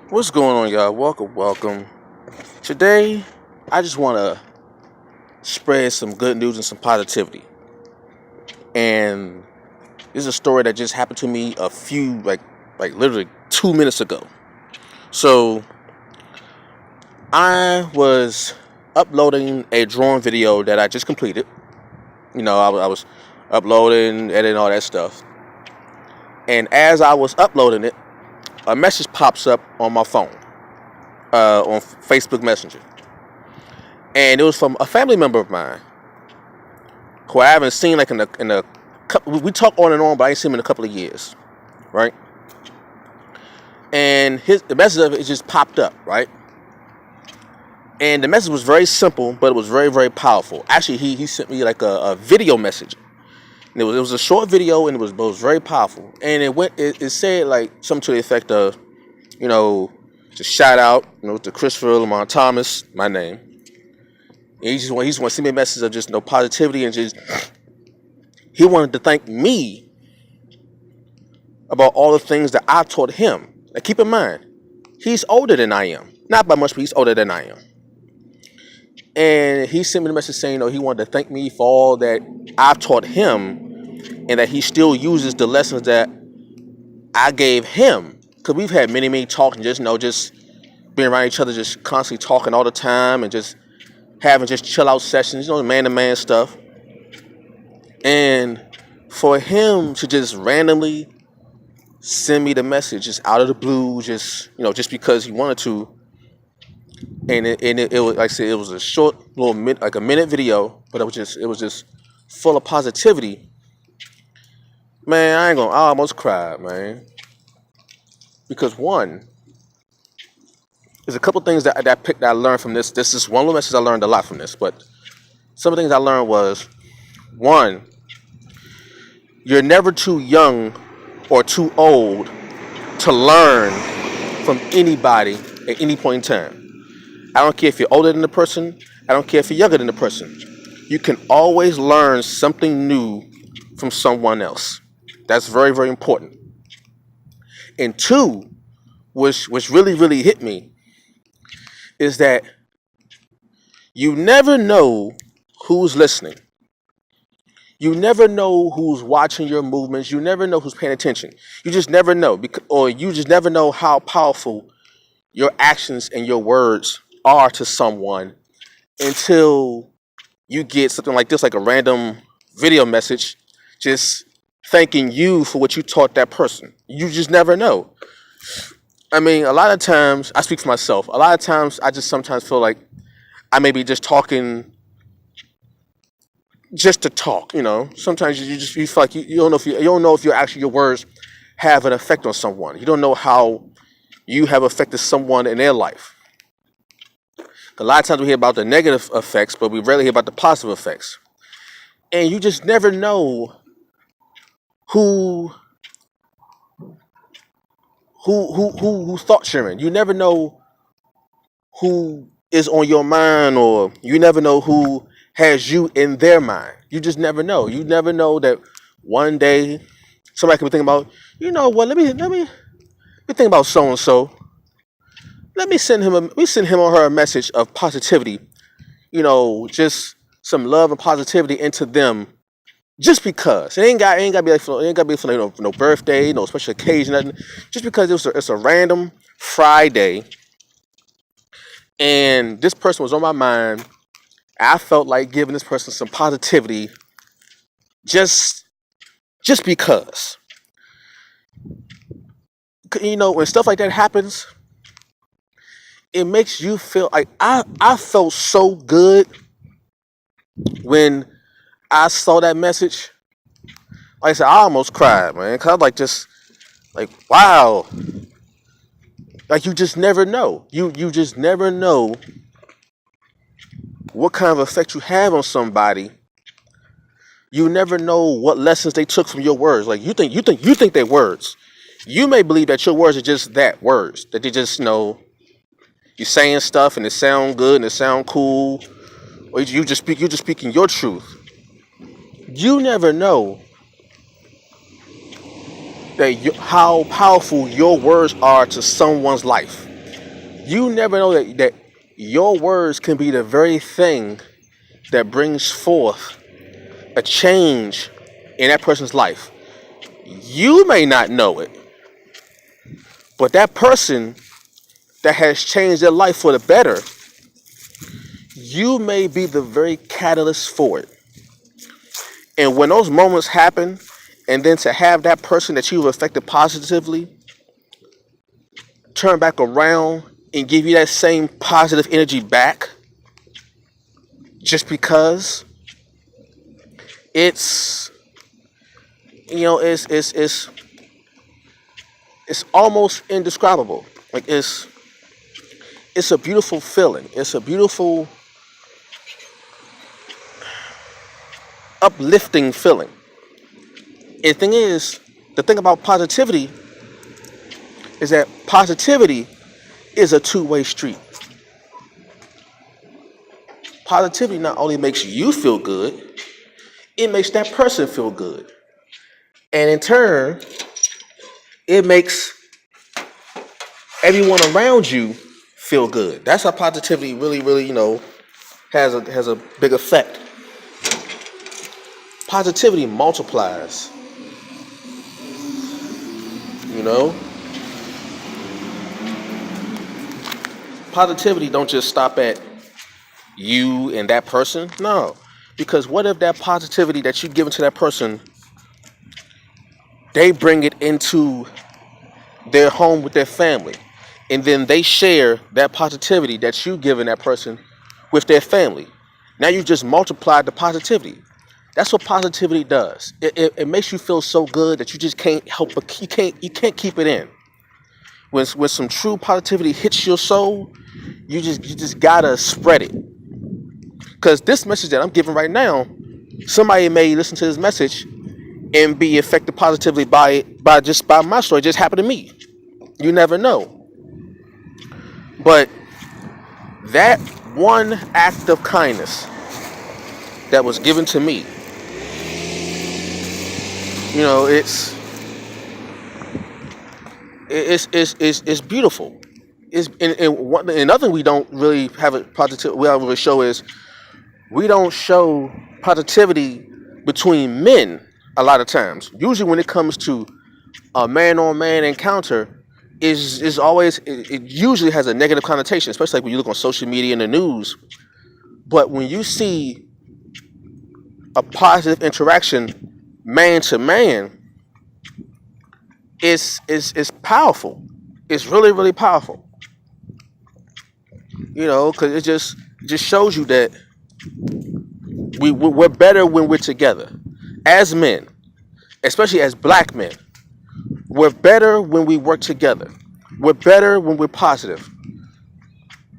What's going on, y'all? Welcome. Today, I just want to spread some good news and some positivity. And this is a story that just happened to me a few, like literally 2 minutes ago. So, I was uploading a drone video that I just completed. I was uploading, editing, all that stuff. And as I was uploading it, a message pops up on my phone, on Facebook Messenger. And it was from a family member of mine who I haven't seen like in a couple. We talk on and on, but I ain't seen him in a couple of years, right? And the message of it just popped up, right? And the message was very simple, but it was very, very powerful. Actually, he sent me like a video message. And it was a short video, and it was very powerful. And it said like something to the effect of, just shout out, to Christopher Lamont Thomas, my name. And he just want to send me a message of just positivity, and just he wanted to thank me about all the things that I taught him. Now keep in mind, he's older than I am. Not by much, but he's older than I am. And he sent me a message saying, he wanted to thank me for all that I've taught him, and that he still uses the lessons that I gave him. Because we've had many, many talks, and just being around each other, just constantly talking all the time, and just having just chill out sessions, man-to-man stuff. And for him to just randomly send me the message just out of the blue, just because he wanted to, and it was, like I said, it was a short little like a minute video, but it was just full of positivity. Man, I almost cried, man, because one, there's a couple things that I learned from this. This is one little message I learned a lot from this, but some of the things I learned was, one, you're never too young or too old to learn from anybody at any point in time. I don't care if you're older than the person. I don't care if you're younger than the person. You can always learn something new from someone else. That's very, very important. And two, which really, really hit me, is that you never know who's listening. You never know who's watching your movements. You never know who's paying attention. You just never know, or you just never know how powerful your actions and your words are to someone until you get something like this, like a random video message, just thanking you for what you taught that person. You just never know. I mean, a lot of times, I speak for myself, a lot of times I just sometimes feel like I may be just talking just to talk, Sometimes you feel like you don't know if your words have an effect on someone. You don't know how you have affected someone in their life. A lot of times we hear about the negative effects, but we rarely hear about the positive effects. And you just never know who thought sharing. You never know who is on your mind, or you never know who has you in their mind. You just never know. You never know that one day somebody could be thinking about, what? Let me think about so and so. Let me send him or her a message of positivity. Just some love and positivity into them. Just because it ain't got to be for no birthday, no special occasion, nothing. Just because it's a random Friday, and this person was on my mind. I felt like giving this person some positivity, just because. When stuff like that happens, it makes you feel like I felt so good when I saw that message. Like I said, I almost cried, man, cause I like just like, wow. Like, you just never know. You just never know what kind of effect you have on somebody. You never know what lessons they took from your words. Like, you think they're words. You may believe that your words are just that, words. That they just, you're saying stuff and it sound good and it sound cool. Or you're just speaking your truth. You never know how powerful your words are to someone's life. You never know that your words can be the very thing that brings forth a change in that person's life. You may not know it, but that person that has changed their life for the better, you may be the very catalyst for it. And when those moments happen, and then to have that person that you've affected positively turn back around and give you that same positive energy back, just because it's, it's almost indescribable. Like it's a beautiful feeling. It's a beautiful uplifting feeling. And the thing about positivity is that positivity is a two-way street. Positivity not only makes you feel good, it makes that person feel good. And in turn, it makes everyone around you feel good. That's how positivity really, really, has a big effect. Positivity multiplies. Positivity don't just stop at you and that person. No. Because what if that positivity that you give to that person, they bring it into their home with their family, and then they share that positivity that you given that person with their family. Now you just multiplied the positivity. That's what positivity does. It makes you feel so good that you just can't help but you can't keep it in. When some true positivity hits your soul, you just gotta spread it. Because this message that I'm giving right now, somebody may listen to this message and be affected positively by it, by my story. It just happened to me. You never know. But that one act of kindness that was given to me, it's beautiful. Another we don't really have a positive. We don't really show is we don't show positivity between men a lot of times. Usually, when it comes to a man-on-man encounter, is always it usually has a negative connotation, especially like when you look on social media and the news. But when you see a positive interaction, man to man, it's powerful. It's really, really powerful. Because it just shows you that we're better when we're together. As men, especially as black men, we're better when we work together. We're better when we're positive.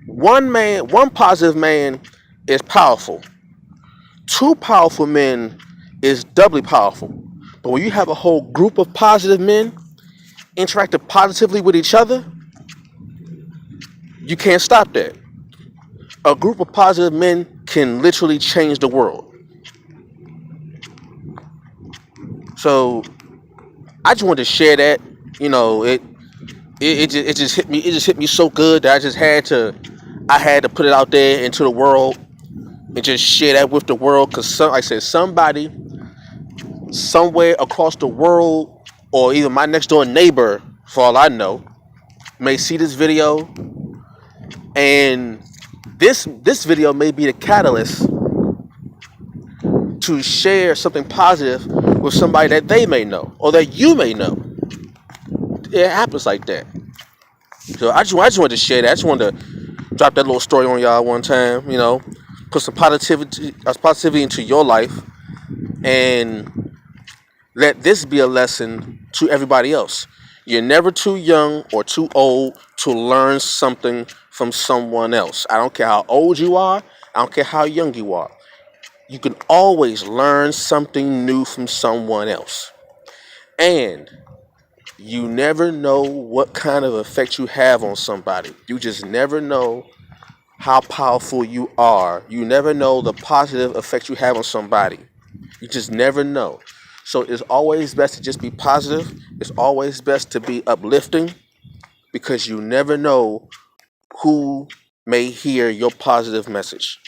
One positive man is powerful. Two powerful men is doubly powerful. But when you have a whole group of positive men interacting positively with each other, you can't stop that. A group of positive men can literally change the world. So I just wanted to share that. It just hit me. It just hit me so good that I had to put it out there into the world and just share that with the world. Because like I said, somebody somewhere across the world, or even my next door neighbor, for all I know, may see this video, and this video may be the catalyst to share something positive with somebody that they may know or that you may know. It happens like that. So I just wanted to share that. I just wanted to drop that little story on y'all one time. Put some positivity into your life, and let this be a lesson to everybody else. You're never too young or too old to learn something from someone else. I don't care how old you are. I don't care how young you are. You can always learn something new from someone else. And you never know what kind of effect you have on somebody. You just never know how powerful you are. You never know the positive effect you have on somebody. You just never know. So it's always best to just be positive. It's always best to be uplifting, because you never know who may hear your positive message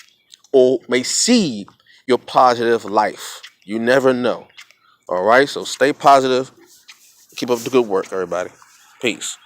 or may see your positive life. You never know. All right, so stay positive. Keep up the good work, everybody. Peace.